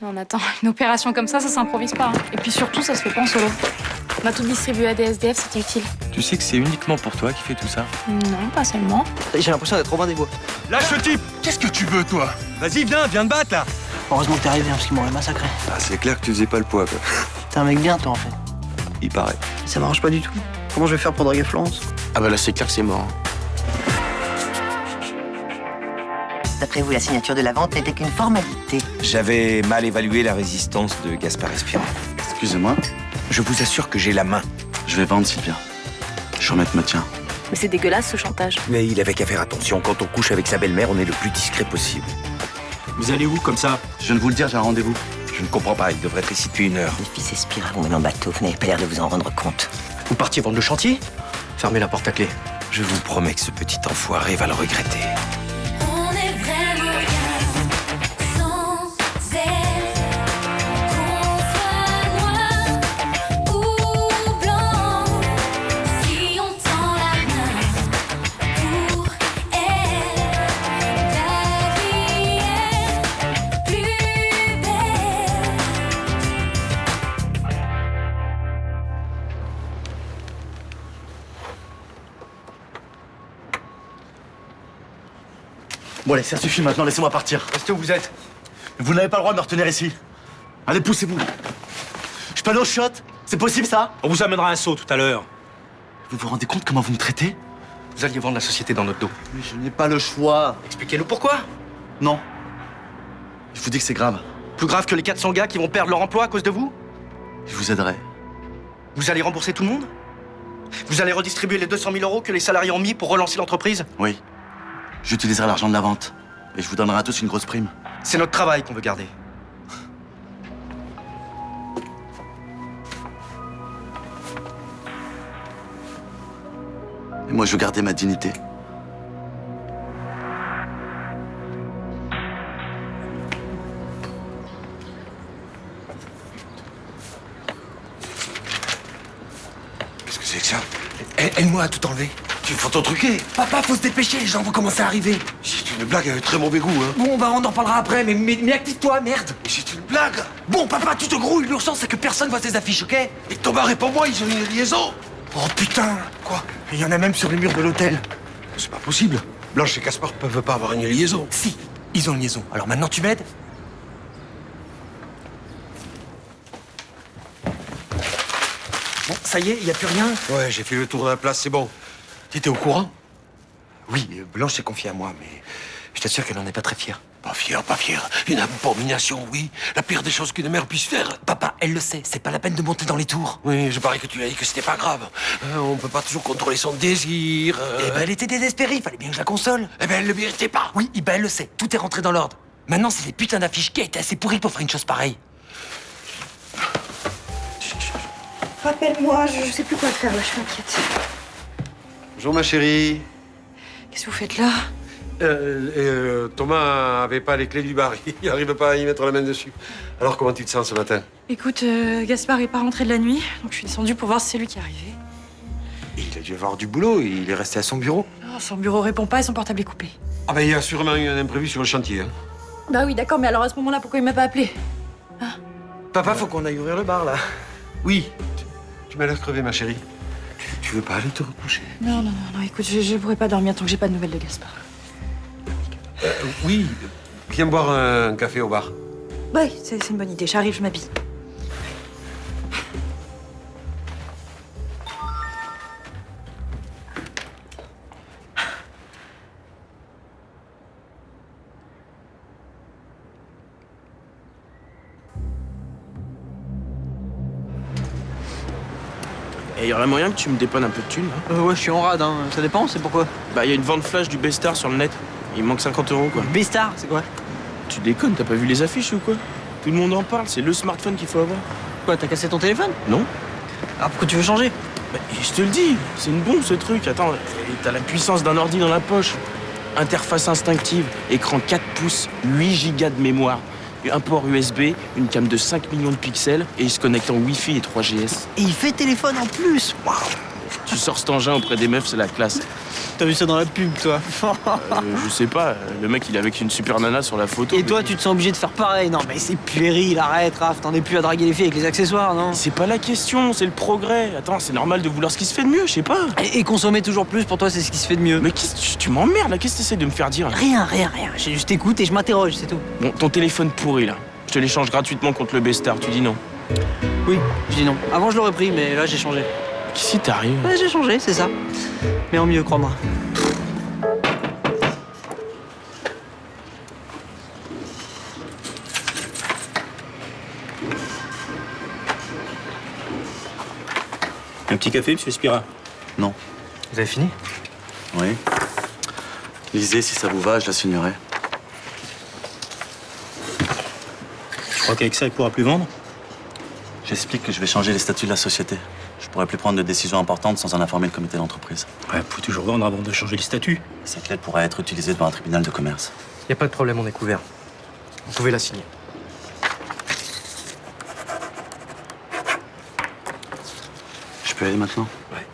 Non, attends, une opération comme ça s'improvise pas. Hein. Et puis surtout, ça se fait pas en solo. On a tout distribué à des SDF, c'était utile. Tu sais que c'est uniquement pour toi qui fais tout ça? Non, pas seulement. J'ai l'impression d'être Robin des Bois. Lâche le type! Qu'est-ce que tu veux, toi? Vas-y, viens te battre, là! Heureusement que t'es arrivé, hein, parce qu'ils m'auraient massacré. Ah, c'est clair que tu faisais pas le poids, quoi. T'es un mec bien, toi, en fait. Il paraît. Ça m'arrange pas du tout. Comment je vais faire pour draguer Florence? Ah bah là, c'est clair que c'est mort. D'après vous, la signature de la vente n'était qu'une formalité. J'avais mal évalué la résistance de Gaspard Espirant. Excusez-moi, Je vous assure que j'ai la main. je vais vendre Sylvia. Je remets ma tien. Mais c'est dégueulasse ce chantage. Mais il avait qu'à faire attention. Quand on couche avec sa belle-mère, on est le plus discret possible. Vous allez où, comme ça? Je viens de vous le dire, j'ai un rendez-vous. Je ne comprends pas, il devrait être ici depuis 1 heure. Les fils Espira vont en bateau, vous n'avez pas l'air de vous en rendre compte. Vous partiez vendre le chantier? Fermez la porte à clé. Je vous promets que ce petit enfoiré va le regretter. On est vraiment bien sans elle. Qu'on soit noir ou blanc, si on tend la main pour elle, la vie est plus belle. Bon allez, ça suffit maintenant, laissez-moi partir. Restez où vous êtes. Vous n'avez pas le droit de me retenir ici. Allez, poussez-vous. Je peux aller au shot? C'est possible ça? On vous amènera un seau tout à l'heure. Vous vous rendez compte comment vous me traitez? Vous alliez vendre la société dans notre dos. Mais je n'ai pas le choix. Expliquez-nous pourquoi. Non. Je vous dis que c'est grave. Plus grave que les 400 gars qui vont perdre leur emploi à cause de vous? Je vous aiderai. Vous allez rembourser tout le monde? Vous allez redistribuer les 200 000 euros que les salariés ont mis pour relancer l'entreprise? Oui. J'utiliserai l'argent de la vente. Et je vous donnerai à tous une grosse prime. C'est notre travail qu'on veut garder. Et moi, je veux garder ma dignité. Qu'est-ce que c'est que ça? Aide-moi à tout enlever. Tu faut ton truquer. Papa, faut se dépêcher, les gens vont commencer à arriver. C'est une blague avec très mauvais goût, hein. Bon, bah on en parlera après, mais active-toi, merde. Mais c'est une blague. Bon, papa, tu te grouilles, l'urgence c'est que personne voit ces affiches, ok? Et Thomas, réponds-moi, ils ont une liaison. Oh putain. Quoi? Il y en a même sur les murs de l'hôtel. C'est pas possible. Blanche et Gaspard peuvent pas avoir une liaison. Si, ils ont une liaison. Alors maintenant, tu m'aides? Bon, ça y est, il y a plus rien? Ouais, j'ai fait le tour de la place, c'est bon. T'étais au courant? Oui, Blanche s'est confiée à moi, mais je t'assure qu'elle n'en est pas très fière. Pas fier, pas fier. Une abomination, oui. La pire des choses qu'une mère puisse faire. Papa, elle le sait, c'est pas la peine de monter dans les tours. Oui, je parie que tu lui as dit que c'était pas grave. On peut pas toujours contrôler son désir. Eh ben, elle était désespérée, il fallait bien que je la console. Eh ben, elle le méritait pas. Oui, ben, elle le sait, tout est rentré dans l'ordre. Maintenant, c'est les putains d'affiches qui étaient assez pourries pour faire une chose pareille. Rappelle-moi, je sais plus quoi faire là, je suis inquiète. Bonjour, ma chérie. Qu'est-ce que vous faites là? Thomas avait pas les clés du bar. Il arrive pas à y mettre la main dessus. Alors, comment tu te sens ce matin? Écoute, Gaspard est pas rentré de la nuit, donc je suis descendue pour voir si c'est lui qui est arrivé. Il a dû avoir du boulot. Il est resté à son bureau. Oh, son bureau répond pas et son portable est coupé. Ah ben, il y a sûrement eu un imprévu sur le chantier. Hein. Bah oui, d'accord, mais alors à ce moment-là, pourquoi il m'a pas appelé? Papa, faut qu'on aille ouvrir le bar, là. Oui. Tu m'as l'air crevé, ma chérie. Tu veux pas aller te recoucher? Non, écoute, je pourrais pas dormir tant que j'ai pas de nouvelles de Gaspard. Oui. Viens boire un café au bar. Ouais, c'est une bonne idée, j'arrive, je m'habille. Et il y aurait moyen que tu me dépannes un peu de thunes, hein? Ouais, je suis en rade, hein. Ça dépend, c'est pourquoi? Bah, il y a une vente flash du Bestar sur le net. Il manque 50 euros, quoi. Bestar, c'est quoi? Tu déconnes, t'as pas vu les affiches ou quoi? Tout le monde en parle, c'est le smartphone qu'il faut avoir. Quoi, t'as cassé ton téléphone? Non? Ah, pourquoi tu veux changer? Bah, je te le dis, c'est une bombe ce truc. Attends, t'as la puissance d'un ordi dans la poche. Interface instinctive, écran 4 pouces, 8 gigas de mémoire, un port USB, une cam de 5 millions de pixels et il se connecte en Wi-Fi et 3GS. Et il fait téléphone en plus. Waouh. tu sors cet engin auprès des meufs, c'est la classe. T'as vu ça dans la pub, toi? Je sais pas, le mec il est avec une super nana sur la photo. Et toi, tu te sens obligé de faire pareil? Non, mais c'est puéril, arrête, Raph, t'en es plus à draguer les filles avec les accessoires, non? C'est pas la question, c'est le progrès. Attends, c'est normal de vouloir ce qui se fait de mieux, je sais pas. Et consommer toujours plus, pour toi, c'est ce qui se fait de mieux. Mais tu m'emmerdes là, qu'est-ce que t'essaies de me faire dire là? Rien. Je juste écoute et je m'interroge, c'est tout. Bon, ton téléphone pourri là. Je te l'échange gratuitement contre le Bestar, tu dis non? Oui, je dis non. Avant, je l'aurais pris, mais là, j'ai changé. Qu'est-ce qui t'arrive? Ouais, j'ai changé, c'est ça. Mais en mieux, crois-moi. Un petit café, monsieur Spira? Non. Vous avez fini? Oui. Lisez, si ça vous va, je la signerai. Je crois qu'avec ça, il pourra plus vendre. J'explique que je vais changer les statuts de la société. Je pourrai plus prendre de décisions importantes sans en informer le comité d'entreprise. Ouais, vous pouvez toujours vendre avant de changer les statuts. Cette lettre pourra être utilisée devant un tribunal de commerce. Y a pas de problème, on est couvert. Vous pouvez la signer. Je peux y aller maintenant? Ouais.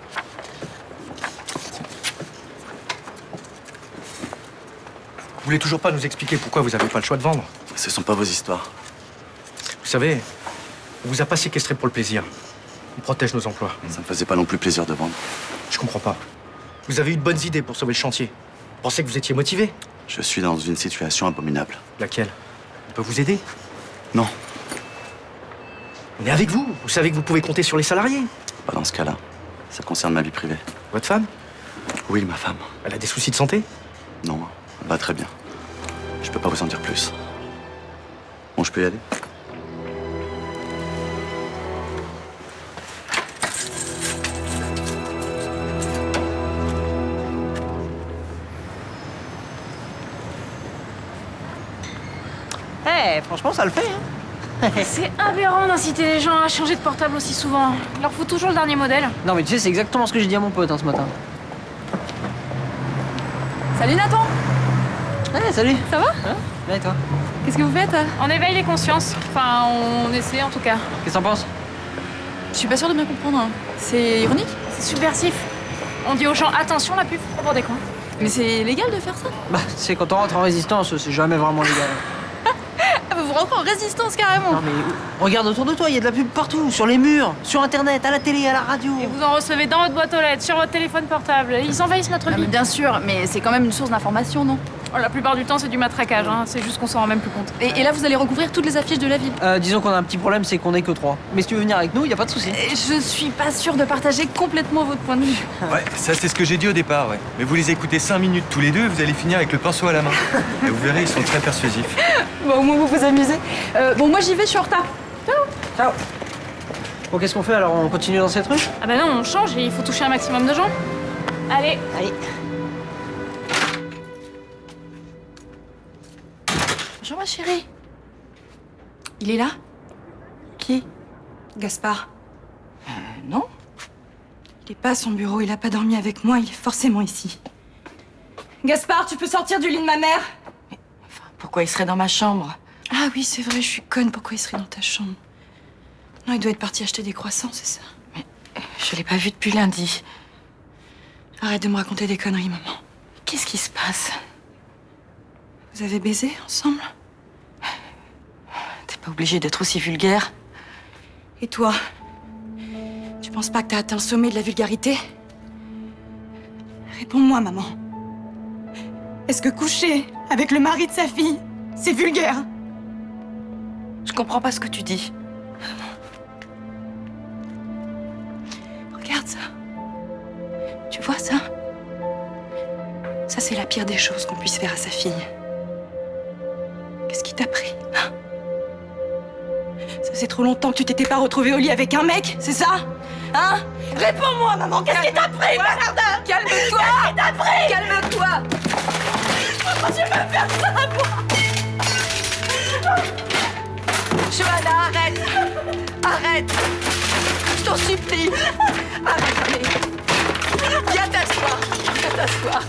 Vous voulez toujours pas nous expliquer pourquoi vous avez pas le choix de vendre? Ce sont pas vos histoires. Vous savez, on vous a pas séquestré pour le plaisir. On protège nos emplois. Ça me faisait pas non plus plaisir de vendre. Je comprends pas. Vous avez eu de bonnes idées pour sauver le chantier. Vous pensez que vous étiez motivé? Je suis dans une situation abominable. Laquelle? On peut vous aider? Non, On est avec vous. Vous savez que vous pouvez compter sur les salariés. pas dans ce cas-là. Ça concerne ma vie privée. Votre femme? Oui, ma femme. Elle a des soucis de santé? Non, elle va très bien. Je peux pas vous en dire plus. Bon, je peux y aller? Franchement, ça le fait, hein. C'est aberrant d'inciter les gens à changer de portable aussi souvent. Il leur faut toujours le dernier modèle. Non, mais tu sais, c'est exactement ce que j'ai dit à mon pote ce matin. Salut Nathan. Ouais, salut. Ça va? Ouais, et toi? Qu'est-ce que vous faites? On éveille les consciences. Enfin, on essaie en tout cas. Qu'est-ce que t'en penses? Je suis pas sûre de bien comprendre. Hein. C'est ironique? C'est subversif. On dit aux gens attention, la pub faut pour des cons. Mais c'est légal de faire ça? Bah, c'est quand on rentre en résistance, c'est jamais vraiment légal. Ah, vous rentrez en résistance carrément. Non, mais regarde autour de toi, il y a de la pub partout, sur les murs, sur Internet, à la télé, à la radio. Et vous en recevez dans votre boîte aux lettres, sur votre téléphone portable. Ils envahissent notre Ah, mais vie. bien sûr, mais c'est quand même une source d'information, non? Oh, la plupart du temps, c'est du matraquage. Hein. C'est juste qu'on s'en rend même plus compte. Et là, vous allez recouvrir toutes les affiches de la ville. Disons qu'on a un petit problème, c'est qu'on est que 3. Mais si tu veux venir avec nous, y a pas de souci. Je suis pas sûre de partager complètement votre point de vue. Ouais, ça c'est ce que j'ai dit au départ, ouais. Mais vous les écoutez 5 minutes tous les deux, vous allez finir avec le pinceau à la main. Et vous verrez, ils sont très persuasifs. Bon, au moins vous vous amusez. Bon, moi j'y vais, je suis en retard. Ciao. Bon, qu'est-ce qu'on fait alors? On continue dans cette rue? Ah bah non, on change et il faut toucher un maximum de gens. Allez. Allez. Bonjour ma chérie. Il est là? Qui? Gaspard. Non. Il est pas à son bureau, il a pas dormi avec moi, il est forcément ici. Gaspard, tu peux sortir du lit de ma mère? Mais, enfin, pourquoi il serait dans ma chambre? Ah oui, c'est vrai, je suis conne, pourquoi il serait dans ta chambre? Non, il doit être parti acheter des croissants, c'est ça? Mais je l'ai pas vu depuis lundi. Arrête de me raconter des conneries, maman. Qu'est-ce qui se passe? Vous avez baisé ensemble? T'es pas obligée d'être aussi vulgaire. Et toi? Tu penses pas que t'as atteint le sommet de la vulgarité? Réponds-moi, maman. Est-ce que coucher avec le mari de sa fille, c'est vulgaire? Je comprends pas ce que tu dis. Regarde ça. Tu vois ça? Ça, c'est la pire des choses qu'on puisse faire à sa fille. Qu'est-ce qui t'a pris, hein? Ça faisait trop longtemps que tu t'étais pas retrouvée au lit avec un mec, c'est ça? Hein? Réponds-moi, maman, qu'est-ce qui t'a pris, Bernardin? Calme-toi! Qu'est-ce qui t'a pris? Calme-toi! Pourquoi tu veux faire ça, moi? Johanna, arrête! Arrête! Je t'en supplie! Arrête, allez! Viens t'asseoir! Viens t'asseoir!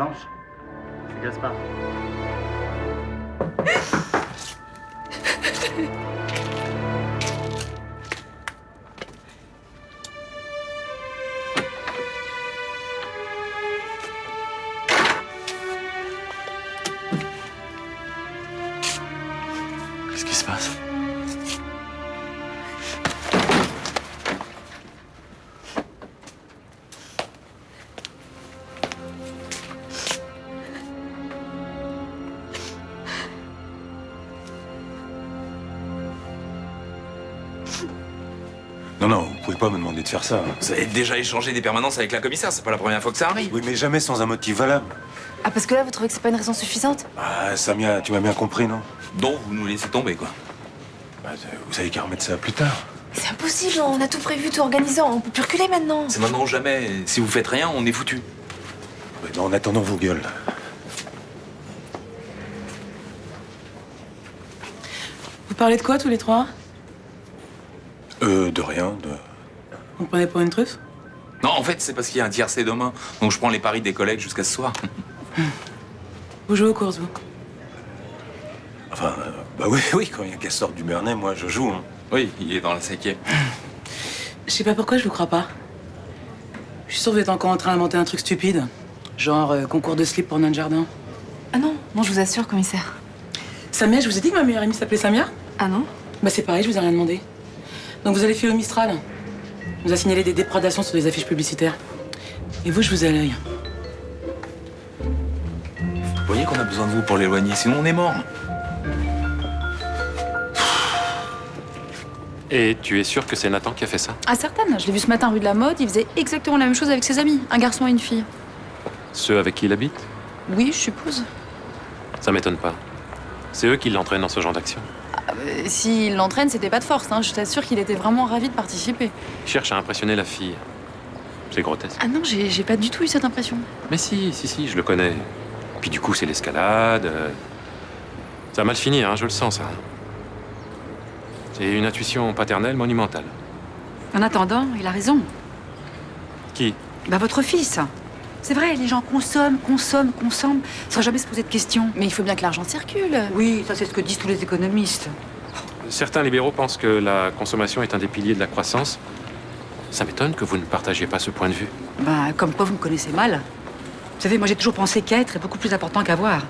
Blanche, c'est Gaspard. Qu'est-ce qui se passe? Non, non, vous pouvez pas me demander de faire ça. Vous avez déjà échangé des permanences avec la commissaire, c'est pas la première fois que ça arrive. Oui, mais jamais sans un motif valable. Ah, parce que là, vous trouvez que c'est pas une raison suffisante? Ah, Samia, tu m'as bien compris, non? Donc vous nous laissez tomber, quoi. Bah, vous avez qu'à remettre ça plus tard. C'est impossible, on a tout prévu, tout organisé, on peut plus reculer maintenant. C'est maintenant ou jamais. Si vous faites rien, on est foutu. Ouais, bah, en attendant vos gueules. Vous parlez de quoi tous les trois? De rien, Vous me prenez pour une truffe? Non, en fait, c'est parce qu'il y a un tiercé demain. Donc je prends les paris des collègues jusqu'à ce soir. Vous jouez aux courses, vous? Enfin, bah oui, oui, quand il y a Castor du Bernet, moi, je joue, hein. Oui, il est dans la 5e. Je sais pas pourquoi je vous crois pas. Je suis sûre que vous êtes encore en train d'inventer un truc stupide. Genre concours de slip pour nain de jardin. Ah non, non, je vous assure, commissaire. Samia, je vous ai dit que ma meilleure amie s'appelait Samia? Ah non? Bah c'est pareil, je vous ai rien demandé. Donc vous allez filer au Mistral. On vous a signalé des déprédations sur des affiches publicitaires. Et vous, je vous ai à l'œil. Vous voyez qu'on a besoin de vous pour l'éloigner, sinon on est mort. Et tu es sûr que c'est Nathan qui a fait ça? Ah, certaine. Je l'ai vu ce matin rue de la Mode, il faisait exactement la même chose avec ses amis. Un garçon et une fille. Ceux avec qui il habite? Oui, je suppose. Ça m'étonne pas. C'est eux qui l'entraînent dans ce genre d'action. S'il l'entraîne, c'était pas de force, hein. Je t'assure qu'il était vraiment ravi de participer. Il cherche à impressionner la fille. C'est grotesque. Ah non, j'ai pas du tout eu cette impression. Mais si, je le connais. Puis du coup, c'est l'escalade. Ça a mal fini, hein, je le sens, ça. C'est une intuition paternelle monumentale. En attendant, il a raison. Qui? Bah, votre fils. C'est vrai, les gens consomment, sans jamais se poser de questions. Mais il faut bien que l'argent circule. Oui, ça c'est ce que disent tous les économistes. Certains libéraux pensent que la consommation est un des piliers de la croissance. Ça m'étonne que vous ne partagiez pas ce point de vue. Bah, comme quoi vous me connaissez mal. Vous savez, moi j'ai toujours pensé qu'être est beaucoup plus important qu'avoir.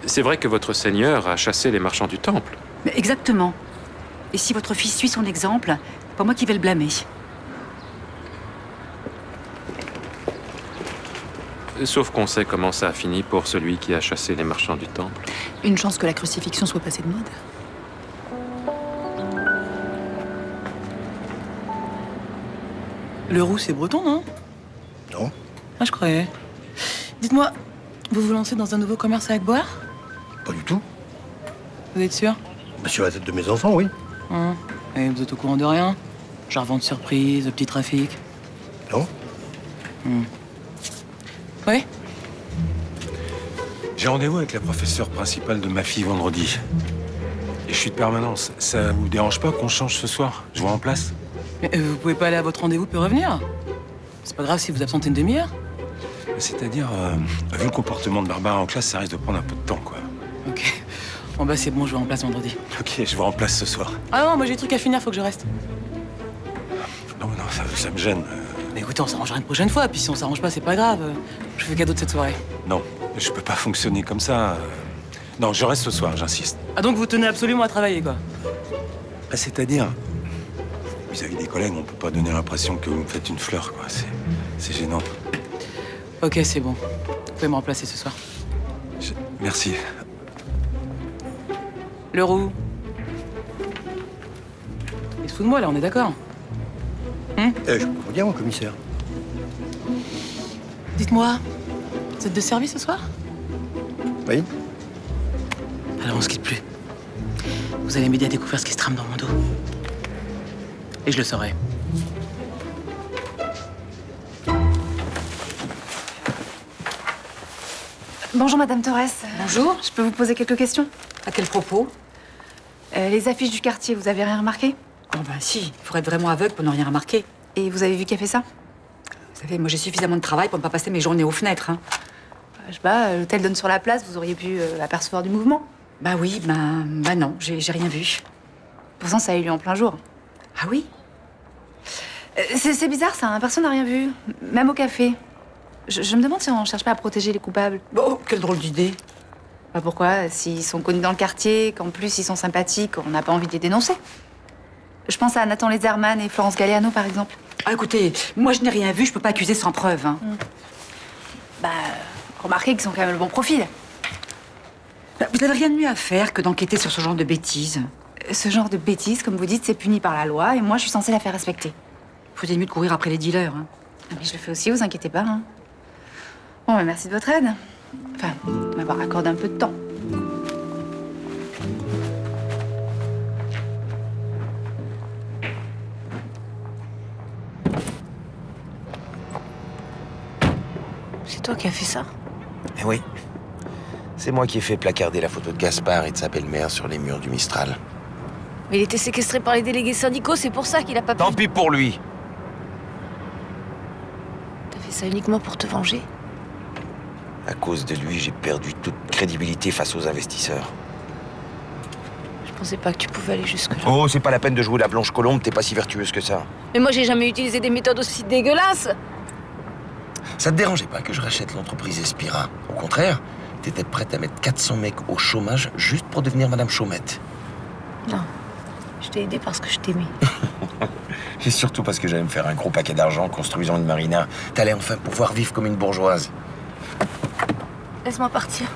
C'est vrai que votre seigneur a chassé les marchands du temple. Mais exactement. Et si votre fils suit son exemple, c'est pas moi qui vais le blâmer. Sauf qu'on sait comment ça a fini pour celui qui a chassé les marchands du temple. Une chance que la crucifixion soit passée de mode. Le roux, c'est breton, non? Non. Ah, je croyais. Dites-moi, vous vous lancez dans un nouveau commerce avec Boire? Pas du tout. Vous êtes sûr? Bah, sur la tête de mes enfants, oui. Et vous êtes au courant de rien? Genre vente surprise, petit trafic? Non. Oui? J'ai rendez-vous avec la professeure principale de ma fille vendredi. Et je suis de permanence. Ça vous dérange pas qu'on change ce soir? Je vous remplace? Mais vous pouvez pas aller à votre rendez-vous puis revenir? C'est pas grave si vous absentez une demi-heure? C'est-à-dire, vu le comportement de Barbara en classe, ça risque de prendre un peu de temps, quoi. Ok. Bon bah c'est bon, je vous remplace vendredi. Ok, je vous remplace ce soir. Ah non, moi j'ai des trucs à finir, faut que je reste. Non, ça me gêne. Mais écoutez, on s'arrangera une prochaine fois, puis si on s'arrange pas, c'est pas grave. Je fais cadeau de cette soirée. Non, je peux pas fonctionner comme ça. Non, je reste ce soir, j'insiste. Ah donc vous tenez absolument à travailler, quoi? Ah, c'est-à-dire, vis-à-vis des collègues, on peut pas donner l'impression que vous me faites une fleur, quoi. C'est gênant. Ok, c'est bon. Vous pouvez me remplacer ce soir. Merci. Le roux. Il se fout de moi, là, on est d'accord? Je comprends bien, mon commissaire. Dites-moi, vous êtes de service ce soir? Oui. Alors on se quitte plus. Vous allez m'aider à découvrir ce qui se trame dans mon dos. Et je le saurai. Bonjour, Madame Torres. Bonjour. Je peux vous poser quelques questions? À quel propos? Les affiches du quartier, vous avez rien remarqué? Oh ben si, il faudrait être vraiment aveugle pour ne rien remarquer. Et vous avez vu qui a fait ça? Vous savez, moi j'ai suffisamment de travail pour ne pas passer mes journées aux fenêtres. Hein. Je sais pas, l'hôtel donne sur la place, vous auriez pu apercevoir du mouvement. Bah oui, bah non, j'ai rien vu. Pourtant, ça a eu lieu en plein jour. Ah oui? C'est bizarre ça, hein, personne n'a rien vu. Même au café. Je me demande si on cherche pas à protéger les coupables. Bon, quelle drôle d'idée. Bah pourquoi? S'ils sont connus dans le quartier, qu'en plus ils sont sympathiques, on n'a pas envie de les dénoncer. Je pense à Nathan Lezerman et Florence Galliano, par exemple. Ah, écoutez, moi je n'ai rien vu, je peux pas accuser sans preuve. Hein. Bah, remarquez qu'ils ont quand même le bon profil. Bah, vous n'avez rien de mieux à faire que d'enquêter sur ce genre de bêtises. Ce genre de bêtises, comme vous dites, c'est puni par la loi et moi je suis censée la faire respecter. Faut mieux de courir après les dealers. Hein. Mais je le fais aussi, vous inquiétez pas. Hein. Bon, bah, merci de votre aide. Enfin, de m'avoir accordé un peu de temps. C'est toi qui as fait ça? Eh oui. C'est moi qui ai fait placarder la photo de Gaspard et de sa belle-mère sur les murs du Mistral. Mais il était séquestré par les délégués syndicaux, c'est pour ça qu'il a pas pu... Tant pis pour lui. T'as fait ça uniquement pour te venger? À cause de lui, j'ai perdu toute crédibilité face aux investisseurs. Je pensais pas que tu pouvais aller jusque-là. Oh, c'est pas la peine de jouer la blanche colombe, t'es pas si vertueuse que ça. Mais moi, j'ai jamais utilisé des méthodes aussi dégueulasses. Ça te dérangeait pas que je rachète l'entreprise Espira? Au contraire, t'étais prête à mettre 400 mecs au chômage juste pour devenir Madame Chaumette. Non, je t'ai aidé parce que je t'aimais. Et surtout parce que j'allais me faire un gros paquet d'argent en construisant une marina. T'allais enfin pouvoir vivre comme une bourgeoise. Laisse-moi partir.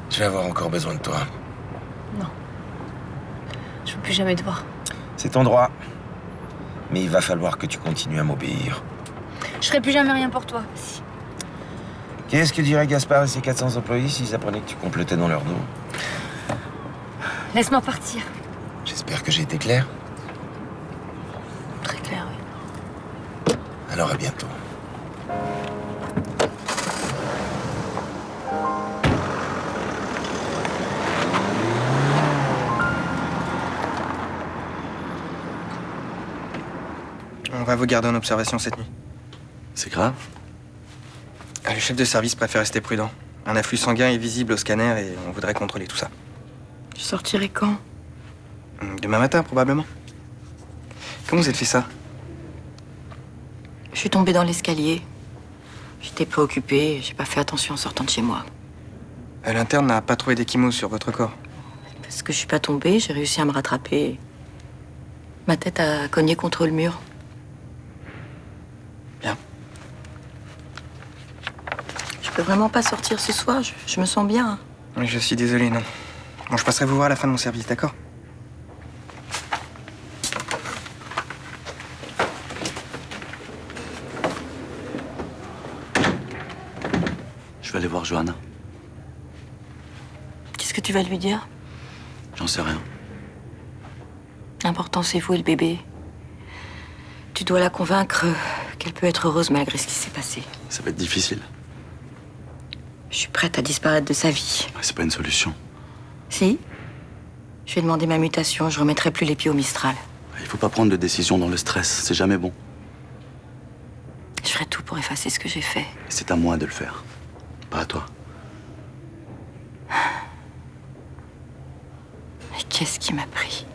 Je vais avoir encore besoin de toi. Non. Je veux plus jamais te voir. C'est ton droit. Mais il va falloir que tu continues à m'obéir. Je ferai plus jamais rien pour toi. Si. Qu'est-ce que diraient Gaspard et ses 400 employés s'ils apprenaient que tu complotais dans leur dos? Laisse-moi partir. J'espère que j'ai été clair. Très clair, oui. Alors à bientôt. On va vous garder en observation cette nuit. C'est grave? Le chef de service préfère rester prudent. Un afflux sanguin est visible au scanner et on voudrait contrôler tout ça. Tu sortirais quand? Demain matin, probablement. Comment vous avez fait ça? Je suis tombée dans l'escalier. J'étais préoccupée, j'ai pas fait attention en sortant de chez moi. L'interne n'a pas trouvé d'échymose sur votre corps. Parce que je suis pas tombée, j'ai réussi à me rattraper. Ma tête a cogné contre le mur. Bien. Je peux vraiment pas sortir ce soir, je me sens bien. Oui, je suis désolé, non. Bon, je passerai vous voir à la fin de mon service, d'accord? Je vais aller voir Johanna. Qu'est-ce que tu vas lui dire? J'en sais rien. L'important, c'est vous et le bébé. Tu dois la convaincre qu'elle peut être heureuse malgré ce qui s'est passé. Ça va être difficile. Je suis prête à disparaître de sa vie. C'est pas une solution. Si. Je vais demander ma mutation, je remettrai plus les pieds au Mistral. Il faut pas prendre de décision dans le stress, c'est jamais bon. Je ferai tout pour effacer ce que j'ai fait. Et c'est à moi de le faire, pas à toi. Mais qu'est-ce qui m'a pris?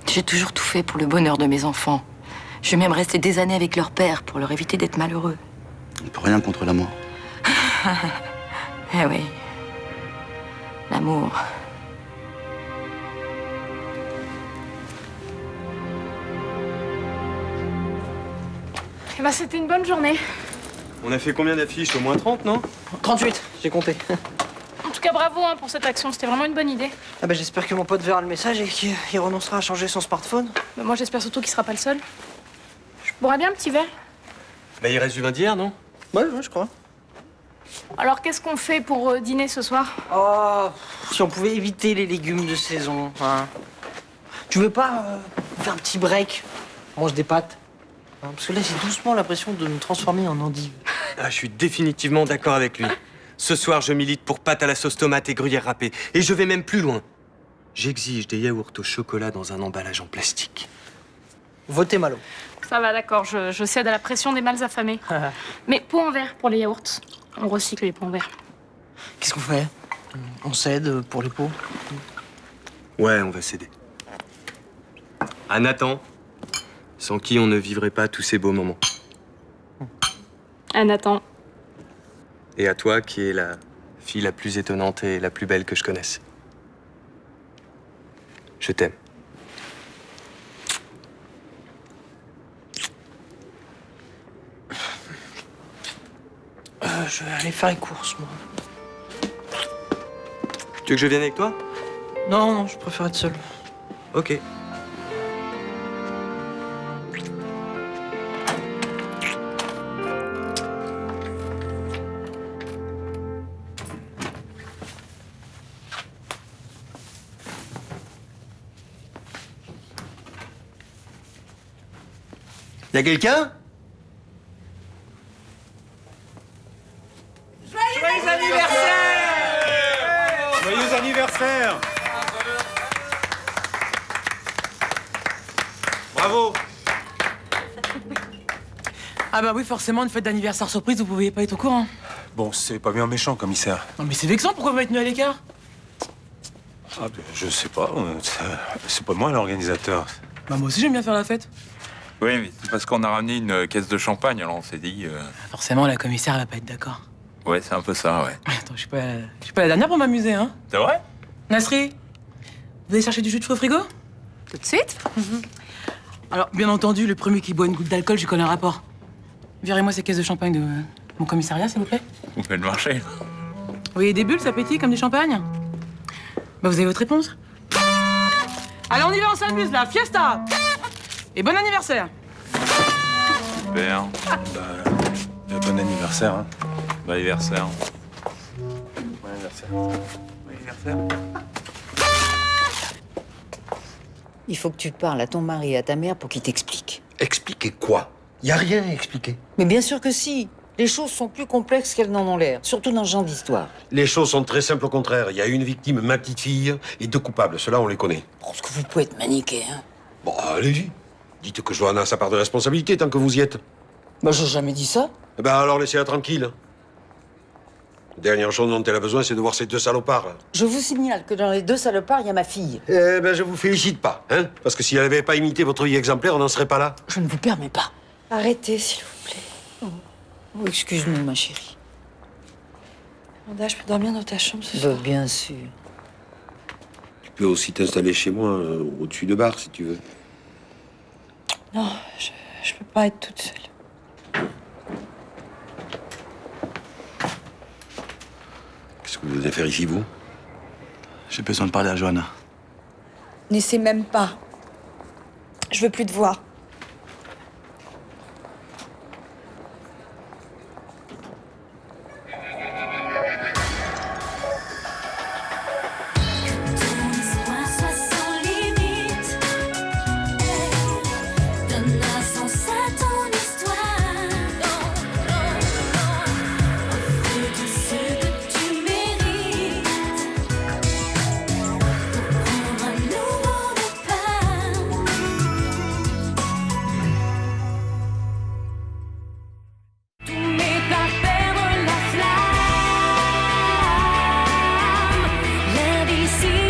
J'ai toujours tout fait pour le bonheur de mes enfants. Je vais même rester des années avec leur père pour leur éviter d'être malheureux. On peut rien contre l'amour. Eh oui. L'amour. Eh ben, c'était une bonne journée. On a fait combien d'affiches? Au moins 30, non? 38, j'ai compté. En tout cas, bravo hein, pour cette action, c'était vraiment une bonne idée. Ah bah j'espère que mon pote verra le message et qu'il renoncera à changer son smartphone. Mais moi, j'espère surtout qu'il sera pas le seul. Je boirais bien un petit verre. Bah il reste du vin d'hier, non? Ouais, je crois. Alors, qu'est-ce qu'on fait pour dîner ce soir? Oh, si on pouvait éviter les légumes de saison, hein. Tu veux pas faire un petit break? On mange des pâtes. Hein, parce que là, j'ai doucement l'impression de me transformer en endive. Ah, je suis définitivement d'accord avec lui. Ce soir, je milite pour pâtes à la sauce tomate et gruyère râpée. Et je vais même plus loin. J'exige des yaourts au chocolat dans un emballage en plastique. Votez Malo. Ça va, d'accord, je cède à la pression des mâles affamés. Mais pot en verre pour les yaourts. On recycle les pots en verre. Qu'est-ce qu'on fait? On cède pour les pots? Ouais, on va céder. À Nathan, sans qui on ne vivrait pas tous ces beaux moments. Ah, Nathan. Et à toi, qui est la fille la plus étonnante et la plus belle que je connaisse. Je t'aime. Je vais aller faire les courses, moi. Tu veux que je vienne avec toi? Non, je préfère être seul. Ok. Y'a quelqu'un? Joyeux anniversaire! Joyeux anniversaire! Bravo! Ah bah oui, forcément, une fête d'anniversaire surprise, vous pouviez pas être au courant. Bon, c'est pas bien méchant, commissaire. Non mais c'est vexant, pourquoi vous m'avez tenu à l'écart? Ah, je sais pas, c'est pas moi l'organisateur. Bah moi aussi j'aime bien faire la fête. Oui, mais c'est parce qu'on a ramené une caisse de champagne, alors on s'est dit... Forcément, la commissaire, elle va pas être d'accord. Ouais, c'est un peu ça, ouais. Attends, je suis pas la dernière pour m'amuser, hein. C'est vrai? Nasri, vous allez chercher du jus de fruits au frigo? Tout de suite? Alors, bien entendu, le premier qui boit une goutte d'alcool, je connais un rapport. Virez-moi ces caisses de champagne de mon commissariat, s'il vous plaît. Vous faites marcher. Vous voyez des bulles, ça pétille comme du champagne? Bah, vous avez votre réponse? Allez, on y va, on s'amuse, là. Fiesta! Et bon anniversaire! Super. Bon anniversaire, hein. Bon anniversaire. Bon anniversaire. Bon anniversaire. Il faut que tu parles à ton mari et à ta mère pour qu'ils t'expliquent. Expliquer quoi? Y a rien à expliquer. Mais bien sûr que si. Les choses sont plus complexes qu'elles n'en ont l'air, surtout dans ce genre d'histoire. Les choses sont très simples au contraire. Il y a une victime, ma petite fille, et 2 coupables. Ceux-là, on les connaît. Parce que vous pouvez être maniqué, hein. Bon, allez-y. Dites que Johanna a sa part de responsabilité tant que vous y êtes. Bah, j'ai jamais dit ça. Eh ben alors, laissez-la tranquille. Dernière chose dont elle a besoin, c'est de voir ces 2 salopards. Je vous signale que dans les 2 salopards, il y a ma fille. Eh ben, je vous félicite pas, hein. Parce que si elle n'avait pas imité votre vie exemplaire, on n'en serait pas là. Je ne vous permets pas. Arrêtez, s'il vous plaît. Oh, excuse-nous, ma chérie. Amanda, je peux dormir dans ta chambre ce soir? Bien sûr. Tu peux aussi t'installer chez moi, au-dessus de bar, si tu veux. Non, je peux pas être toute seule. Qu'est-ce que vous venez faire ici, vous? J'ai besoin de parler à Johanna. N'essaie même pas. Je veux plus te voir.